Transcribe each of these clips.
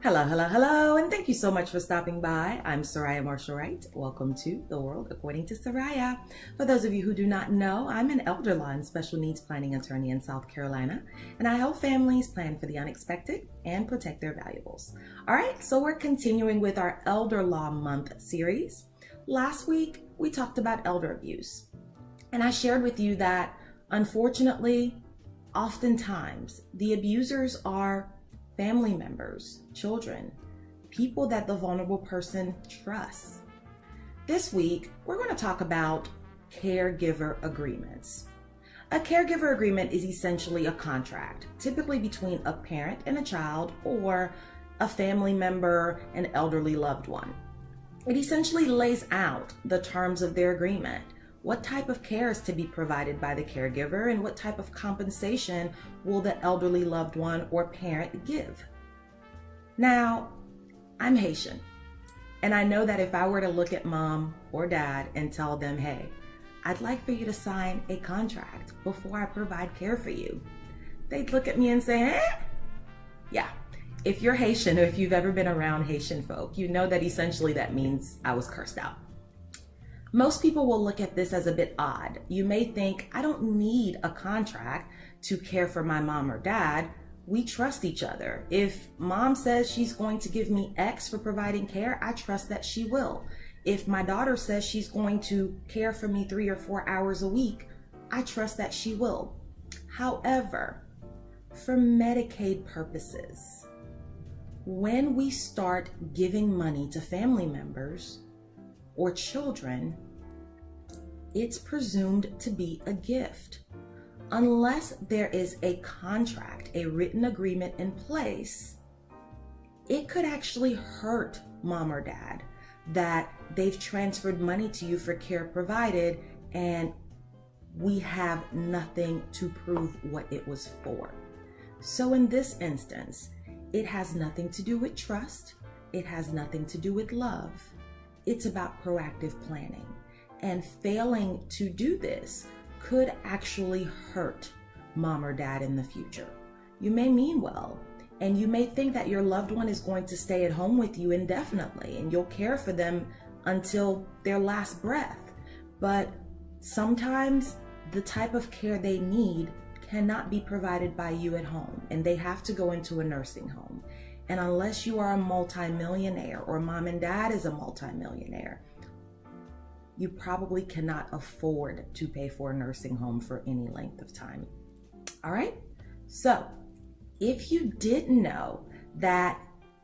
Hello, hello, hello, and thank you so much for stopping by. I'm Soraya Marshall Wright. Welcome to The World According to Soraya. For those of you who do not know, I'm an elder law and special needs planning attorney in South Carolina, and I help families plan for the unexpected and protect their valuables. All right, so we're continuing with our Elder Law Month series. Last week, we talked about elder abuse, and I shared with you that, unfortunately, oftentimes, the abusers are family members, children, people that the vulnerable person trusts. This week, we're going to talk about caregiver agreements. A caregiver agreement is essentially a contract, typically between a parent and a child or a family member, an elderly loved one. It essentially lays out the terms of their agreement, what type of care is to be provided by the caregiver, and what type of compensation will the elderly loved one or parent give. Now, I'm Haitian, and I know that if I were to look at mom or dad and tell them, hey, I'd like for you to sign a contract before I provide care for you, they'd look at me and say, eh? Yeah. If you're Haitian, or if you've ever been around Haitian folk, you know that essentially that means I was cursed out. Most people will look at this as a bit odd. You may think, I don't need a contract to care for my mom or dad. We trust each other. If mom says she's going to give me X for providing care, I trust that she will. If my daughter says she's going to care for me 3 or 4 hours a week, I trust that she will. However, for Medicaid purposes, when we start giving money to family members or children, it's presumed to be a gift. Unless there is a contract, a written agreement in place, it could actually hurt mom or dad that they've transferred money to you for care provided and we have nothing to prove what it was for. So in this instance, it has nothing to do with trust. It has nothing to do with love. It's about proactive planning, and failing to do this could actually hurt mom or dad in the future. You may mean well, and you may think that your loved one is going to stay at home with you indefinitely, and you'll care for them until their last breath. But sometimes the type of care they need cannot be provided by you at home, and they have to go into a nursing home. And unless you are a multimillionaire or mom and dad is a multimillionaire, you probably cannot afford to pay for a nursing home for any length of time. All right? So if you didn't know that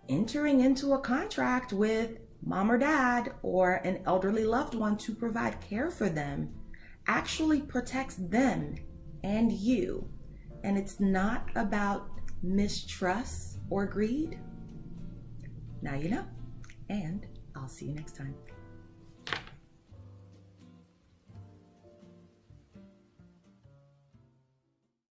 entering into a contract with mom or dad or an elderly loved one to provide care for them actually protects them and you, and it's not about mistrust or greed, now you know, and I'll see you next time.